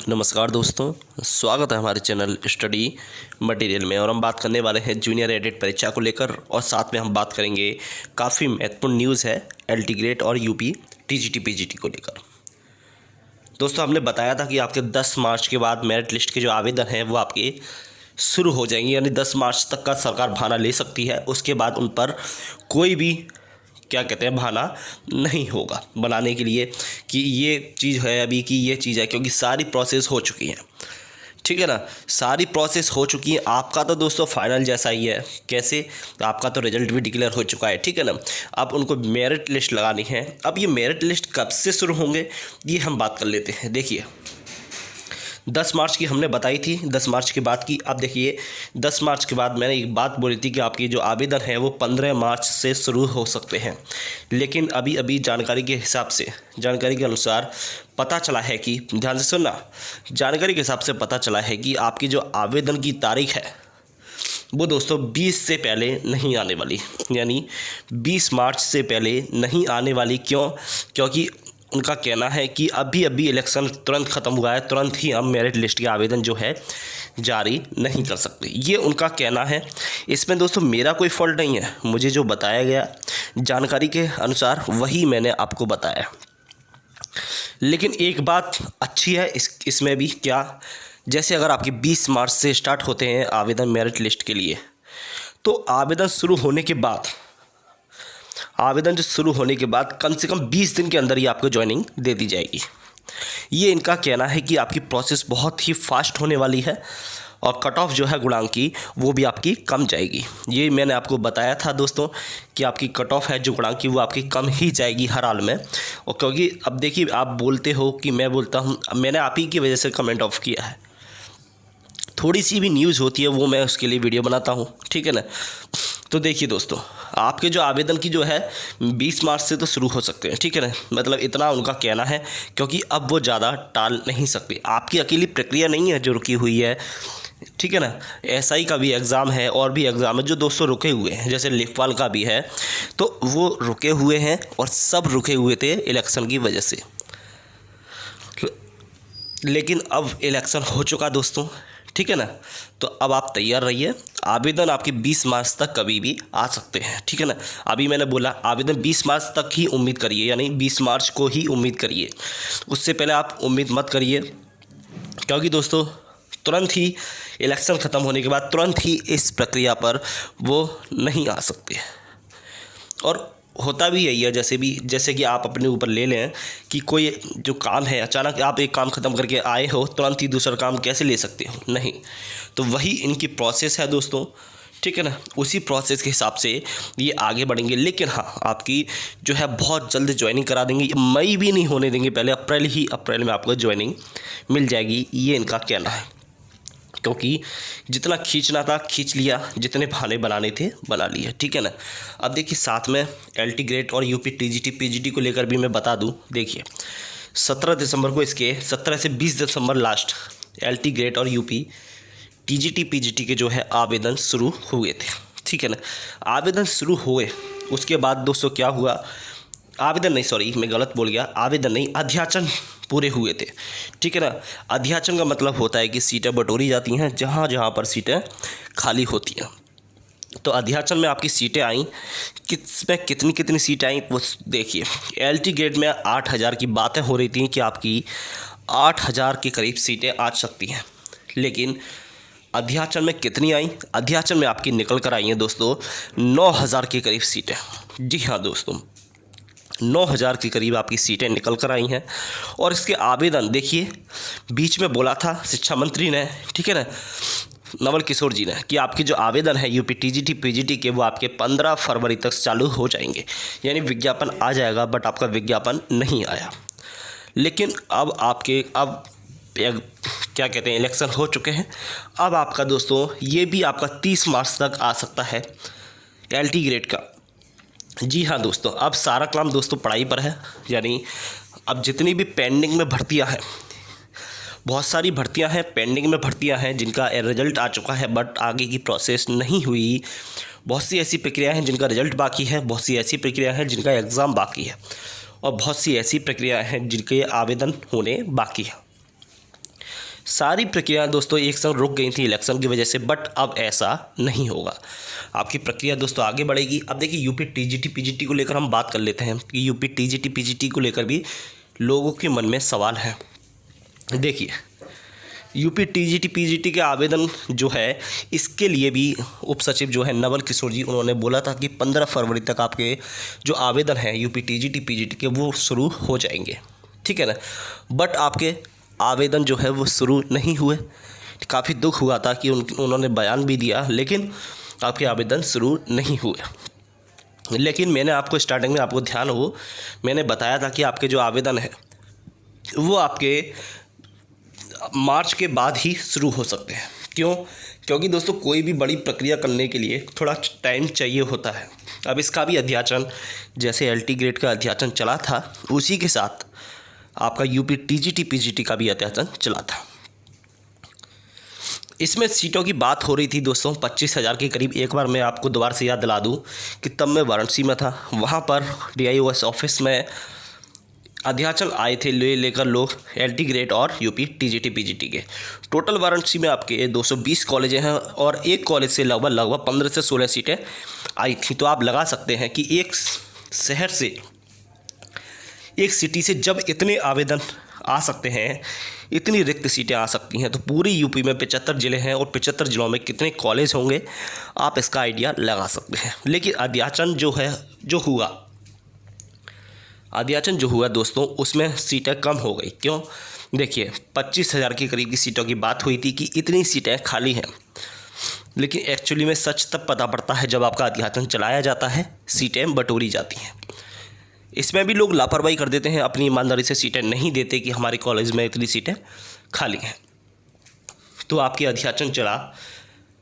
नमस्कार दोस्तों, स्वागत है हमारे चैनल स्टडी मटेरियल में। और हम बात करने वाले हैं जूनियर एडिट परीक्षा को लेकर, और साथ में हम बात करेंगे काफ़ी महत्वपूर्ण न्यूज़ है एलटी ग्रेड और यूपी टीजीटी पीजीटी को लेकर। दोस्तों, हमने बताया था कि आपके 10 मार्च के बाद मेरिट लिस्ट के जो आवेदन हैं वो आपके शुरू हो जाएंगे, यानी 10 मार्च तक का सरकार बहाना ले सकती है। उसके बाद उन पर कोई भी बहाना नहीं होगा बनाने के लिए कि ये चीज़ है अभी कि ये चीज़ है, क्योंकि सारी प्रोसेस हो चुकी है। ठीक है ना, सारी प्रोसेस हो चुकी है। आपका तो दोस्तों फाइनल जैसा ही है। कैसे? आपका तो रिजल्ट भी डिक्लेयर हो चुका है। ठीक है ना, अब उनको मेरिट लिस्ट लगानी है। अब ये मेरिट लिस्ट कब से शुरू होंगे ये हम बात कर लेते हैं। देखिए, 10 मार्च की हमने बताई थी, 10 मार्च के बाद की। अब देखिए, 10 मार्च के बाद मैंने एक बात बोली थी कि आपकी जो आवेदन है वो 15 मार्च से शुरू हो सकते हैं। लेकिन अभी जानकारी के हिसाब से, जानकारी के अनुसार पता चला है कि, ध्यान से सुनना, जानकारी के हिसाब से पता चला है कि आपकी जो आवेदन की तारीख है वो दोस्तों 20 से पहले नहीं आने वाली, यानी 20 मार्च से पहले नहीं आने वाली। क्यों? क्योंकि उनका कहना है कि अभी इलेक्शन तुरंत ख़त्म हुआ है, तुरंत ही हम मेरिट लिस्ट के आवेदन जो है जारी नहीं कर सकते, ये उनका कहना है। इसमें दोस्तों मेरा कोई फॉल्ट नहीं है, मुझे जो बताया गया जानकारी के अनुसार वही मैंने आपको बताया। लेकिन एक बात अच्छी है इसमें भी, क्या? जैसे अगर आपके 20 मार्च से स्टार्ट होते हैं आवेदन मेरिट लिस्ट के लिए, तो आवेदन शुरू होने के बाद, आवेदन जो शुरू होने के बाद कम से कम 20 दिन के अंदर ही आपको ज्वाइनिंग दे दी जाएगी। ये इनका कहना है कि आपकी प्रोसेस बहुत ही फास्ट होने वाली है, और कट ऑफ जो है गुणांक की वो भी आपकी कम जाएगी। ये मैंने आपको बताया था दोस्तों कि आपकी कट ऑफ है जो गुणांक की वो आपकी कम ही जाएगी हर हाल में। और क्योंकि अब देखिए, आप बोलते हो कि मैं बोलता हूँ, मैंने आप ही की वजह से कमेंट ऑफ किया है। थोड़ी सी भी न्यूज़ होती है वो मैं उसके लिए वीडियो बनाता हूँ। ठीक है ना, तो देखिए दोस्तों, आपके जो आवेदन की जो है 20 मार्च से तो शुरू हो सकते हैं। ठीक है ना, मतलब इतना उनका कहना है, क्योंकि अब वो ज़्यादा टाल नहीं सकते। आपकी अकेली प्रक्रिया नहीं है जो रुकी हुई है। ठीक है ना, एसआई का भी एग्ज़ाम है और भी एग्ज़ाम है जो दोस्तों रुके हुए हैं, जैसे लेखपाल का भी है, तो वो रुके हुए हैं, और सब रुके हुए थे इलेक्शन की वजह से। लेकिन अब इलेक्शन हो चुका दोस्तों। ठीक है ना, तो अब आप तैयार रहिए। आवेदन आपके 20 मार्च तक कभी भी आ सकते हैं। ठीक है ना, अभी मैंने बोला आवेदन 20 मार्च तक ही उम्मीद करिए, यानी 20 मार्च को ही उम्मीद करिए, उससे पहले आप उम्मीद मत करिए। क्योंकि दोस्तों तुरंत ही इलेक्शन ख़त्म होने के बाद तुरंत ही इस प्रक्रिया पर वो नहीं आ सकते। और होता भी यही है, जैसे कि आप अपने ऊपर ले लें कि कोई जो काम है, अचानक आप एक काम ख़त्म करके आए हो, तुरंत ही दूसरा काम कैसे ले सकते हो? नहीं। तो वही इनकी प्रोसेस है दोस्तों। ठीक है ना, उसी प्रोसेस के हिसाब से ये आगे बढ़ेंगे। लेकिन हाँ, आपकी जो है बहुत जल्द ज्वाइनिंग करा देंगे, मई भी नहीं होने देंगे, पहले अप्रैल में आपको ज्वाइनिंग मिल जाएगी, ये इनका कहना है। क्योंकि जितना खींचना था खींच लिया, जितने बहाने बनाने थे बना लिए। ठीक है ना, अब देखिए, साथ में एलटी ग्रेड और यूपी टीजीटी पीजीटी को लेकर भी मैं बता दूं। देखिए, 17 दिसंबर को इसके 17 से 20 दिसंबर लास्ट एलटी ग्रेड और यूपी टीजीटी पीजीटी के जो है आवेदन शुरू हुए थे। ठीक है ना, आवेदन शुरू हुए, उसके बाद दोस्तों क्या हुआ, आवेदन नहीं, सॉरी मैं गलत बोल गया, आवेदन नहीं, अध्याचन पूरे हुए थे। ठीक है ना, अध्याचन का मतलब होता है कि सीटें बटोरी जाती हैं जहाँ जहाँ पर सीटें खाली होती हैं। तो अध्याचन में आपकी सीटें आई, किसमें कितनी कितनी सीटें आई वो देखिए। एलटी ग्रेड में 8000 की बातें हो रही थी कि आपकी 8000 के करीब सीटें आ सकती हैं, लेकिन अध्याचन में कितनी आई? अध्याचन में आपकी निकल कर आई हैं दोस्तों 9000 के करीब सीटें। जी हाँ दोस्तों, 9000 के करीब आपकी सीटें निकल कर आई हैं। और इसके आवेदन देखिए, बीच में बोला था शिक्षा मंत्री ने, ठीक है ना, नवल किशोर जी ने, कि आपके जो आवेदन है यूपी टीजीटी पीजीटी के वो आपके 15 फरवरी तक चालू हो जाएंगे, यानी विज्ञापन आ जाएगा। बट आपका विज्ञापन नहीं आया। लेकिन अब आपके इलेक्शन हो चुके हैं। अब आपका दोस्तों ये भी आपका 30 मार्च तक आ सकता है एलटी ग्रेड का। जी हाँ दोस्तों, अब सारा काम दोस्तों पढ़ाई पर है, यानी अब जितनी भी पेंडिंग में भर्तियां हैं, बहुत सारी भर्तियां हैं, पेंडिंग में भर्तियां हैं जिनका रिजल्ट आ चुका है बट आगे की प्रोसेस नहीं हुई। बहुत सी ऐसी प्रक्रियाएं हैं जिनका रिजल्ट बाकी है, बहुत सी ऐसी प्रक्रियाएं हैं जिनका एग्ज़ाम बाकी है, और बहुत सी ऐसी प्रक्रियाएं हैं जिनके आवेदन होने बाकी है। सारी प्रक्रिया दोस्तों एक संग रुक गई थी इलेक्शन की वजह से, बट अब ऐसा नहीं होगा। आपकी प्रक्रिया दोस्तों आगे बढ़ेगी। अब देखिए यूपी टीजीटी पीजीटी को लेकर हम बात कर लेते हैं कि यूपी टीजीटी पीजीटी को लेकर भी लोगों के मन में सवाल है। देखिए यूपी टीजीटी पीजीटी के आवेदन जो है इसके लिए भी उप सचिव जो है नवल किशोर जी, उन्होंने बोला था कि 15 फरवरी तक आपके जो आवेदन हैं यूपी टीजीटी पीजीटी के वो शुरू हो जाएंगे, ठीक है ना। बट आपके आवेदन जो है वो शुरू नहीं हुए। काफ़ी दुख हुआ था कि उन्होंने बयान भी दिया, लेकिन आपके आवेदन शुरू नहीं हुए। लेकिन मैंने आपको स्टार्टिंग में आपको ध्यान हो मैंने बताया था कि आपके जो आवेदन है वो आपके मार्च के बाद ही शुरू हो सकते हैं। क्यों? क्योंकि दोस्तों कोई भी बड़ी प्रक्रिया करने के लिए थोड़ा टाइम चाहिए होता है। अब इसका भी अध्याचन जैसे एलटी ग्रेड का अध्याचन चला था उसी के साथ आपका यूपी टीजीटी पीजीटी का भी अध्याचन चला था। इसमें सीटों की बात हो रही थी दोस्तों 25,000 के करीब। एक बार मैं आपको दोबारा से याद दिला दूं कि तब मैं वाराणसी में था, वहाँ पर DIOS ऑफिस में अध्याचन आए थे लेकर लोग एलटी ग्रेड और यूपी टीजीटी पीजीटी के। टोटल वाराणसी में आपके 220 कॉलेजें हैं और एक कॉलेज से लगभग 15 से 16 सीटें आई थी। तो आप लगा सकते हैं कि एक शहर से, एक सिटी से जब इतने आवेदन आ सकते हैं, इतनी रिक्त सीटें आ सकती हैं, तो पूरी यूपी में 75 ज़िले हैं और 75 ज़िलों में कितने कॉलेज होंगे आप इसका आइडिया लगा सकते हैं। लेकिन अध्याचन जो हुआ दोस्तों उसमें सीटें कम हो गई। क्यों? देखिए 25,000 के करीब की सीटों की बात हुई थी कि इतनी सीटें खाली हैं, लेकिन एक्चुअली में सच तब पता पड़ता है जब आपका अध्याचन चलाया जाता है, सीटें बटोरी जाती हैं। इसमें भी लोग लापरवाही कर देते हैं, अपनी ईमानदारी से सीटें नहीं देते कि हमारे कॉलेज में इतनी सीटें खाली हैं। तो आपकी अध्याचन चला,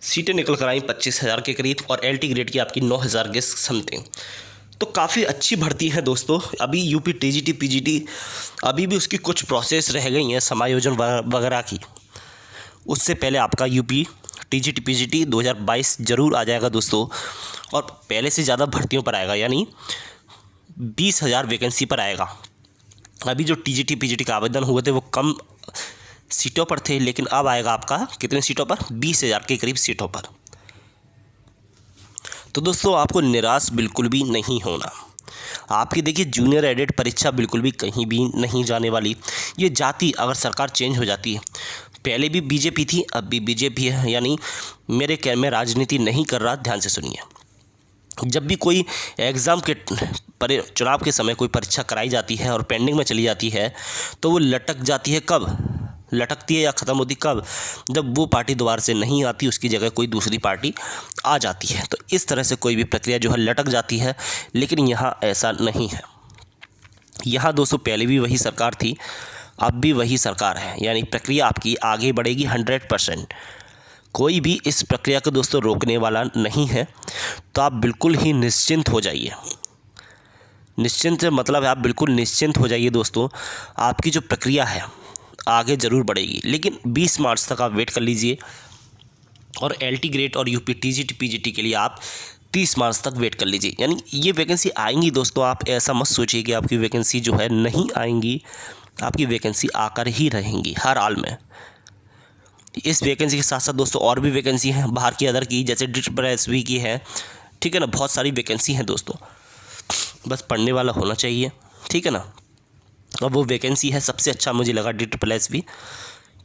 सीटें निकल कर आई 25,000 के करीब और एलटी ग्रेड की आपकी 9,000 के समथिंग। तो काफ़ी अच्छी भर्ती है दोस्तों। अभी यूपी टीजीटी पीजीटी अभी भी उसकी कुछ प्रोसेस रह गई हैं समायोजन वगैरह की। उससे पहले आपका यूपी टीजीटी पीजीटी 2022 ज़रूर आ जाएगा दोस्तों, और पहले से ज़्यादा भर्तियों पर आएगा, यानी 20,000 वैकेंसी पर आएगा। अभी जो टीजीटी पीजीटी का आवेदन हुए थे वो कम सीटों पर थे, लेकिन अब आएगा आपका कितने सीटों पर? 20,000 के करीब सीटों पर। तो दोस्तों आपको निराश बिल्कुल भी नहीं होना। आपकी देखिए जूनियर एडेड परीक्षा बिल्कुल भी कहीं भी नहीं जाने वाली। ये जाति अगर सरकार चेंज हो जाती है, पहले भी बीजेपी थी अब भी बीजेपी है, यानी मेरे कहने में राजनीति नहीं कर रहा, ध्यान से सुनिए। जब भी कोई एग्ज़ाम के चुनाव के समय कोई परीक्षा कराई जाती है और पेंडिंग में चली जाती है तो वो लटक जाती है। कब लटकती है या ख़त्म होती? कब? जब वो पार्टी दोबारा से नहीं आती, उसकी जगह कोई दूसरी पार्टी आ जाती है। तो इस तरह से कोई भी प्रक्रिया जो है लटक जाती है, लेकिन यहाँ ऐसा नहीं है। यहाँ दोस्तों पहले भी वही सरकार थी, अब भी वही सरकार है, यानी प्रक्रिया आपकी आगे बढ़ेगी 100%। कोई भी इस प्रक्रिया को दोस्तों रोकने वाला नहीं है। तो आप बिल्कुल ही निश्चिंत हो जाइए। निश्चिंत से मतलब है आप बिल्कुल निश्चिंत हो जाइए दोस्तों, आपकी जो प्रक्रिया है आगे ज़रूर बढ़ेगी। लेकिन 20 मार्च तक आप वेट कर लीजिए, और एलटी ग्रेड और यूपी टीजीटी पीजीटी के लिए आप 30 मार्च तक वेट कर लीजिए। यानी ये वैकेंसी आएंगी दोस्तों, आप ऐसा मत सोचिए कि आपकी वैकेंसी जो है नहीं आएंगी, आपकी वैकेंसी आकर ही रहेंगी हर हाल में। इस वैकेंसी के साथ साथ दोस्तों और भी वैकेंसी हैं बाहर की, अदर की, जैसे DSSB की है, ठीक है ना। बहुत सारी वैकेंसी हैं दोस्तों, बस पढ़ने वाला होना चाहिए, ठीक है ना। अब वो वैकेंसी है सबसे अच्छा मुझे लगा DSSB,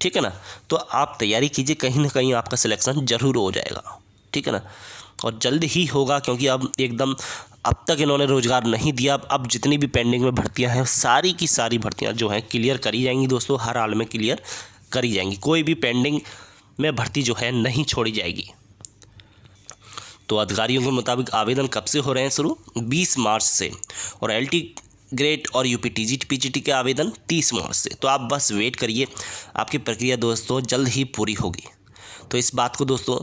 ठीक है ना। तो आप तैयारी कीजिए, कहीं ना कहीं आपका सिलेक्शन ज़रूर हो जाएगा, ठीक है ना, और जल्द ही होगा। क्योंकि अब एकदम अब तक इन्होंने रोज़गार नहीं दिया। अब जितनी भी पेंडिंग में भर्तियां हैं सारी की सारी भर्तियां जो हैं क्लियर करी जाएंगी दोस्तों, हर हाल में क्लियर करी जाएंगी। कोई भी पेंडिंग में भर्ती जो है नहीं छोड़ी जाएगी। तो अधिकारियों के मुताबिक आवेदन कब से हो रहे हैं शुरू? 20 मार्च से, और एलटी ग्रेड और यूपी टीजीटी पीजीटी के आवेदन 30 मार्च से। तो आप बस वेट करिए, आपकी प्रक्रिया दोस्तों जल्द ही पूरी होगी। तो इस बात को दोस्तों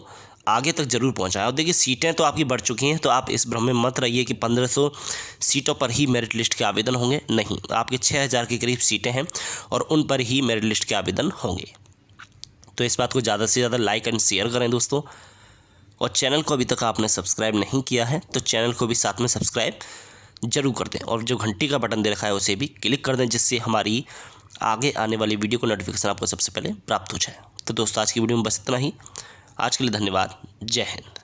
आगे तक ज़रूर पहुंचाएं। और देखिए सीटें तो आपकी बढ़ चुकी हैं, तो आप इस भ्रम में मत रहिए कि 1500 सीटों पर ही मेरिट लिस्ट के आवेदन होंगे। नहीं, आपके 6000 के करीब सीटें हैं और उन पर ही मेरिट लिस्ट के आवेदन होंगे। तो इस बात को ज़्यादा से ज़्यादा लाइक एंड शेयर करें दोस्तों, और चैनल को अभी तक आपने सब्सक्राइब नहीं किया है तो चैनल को भी साथ में सब्सक्राइब जरूर कर दें, और जो घंटी का बटन दे रखा है उसे भी क्लिक कर दें, जिससे हमारी आगे आने वाली वीडियो को नोटिफिकेशन आपको सबसे पहले प्राप्त हो जाए। तो दोस्तों आज की वीडियो में बस इतना ही। आज के लिए धन्यवाद। जय हिंद।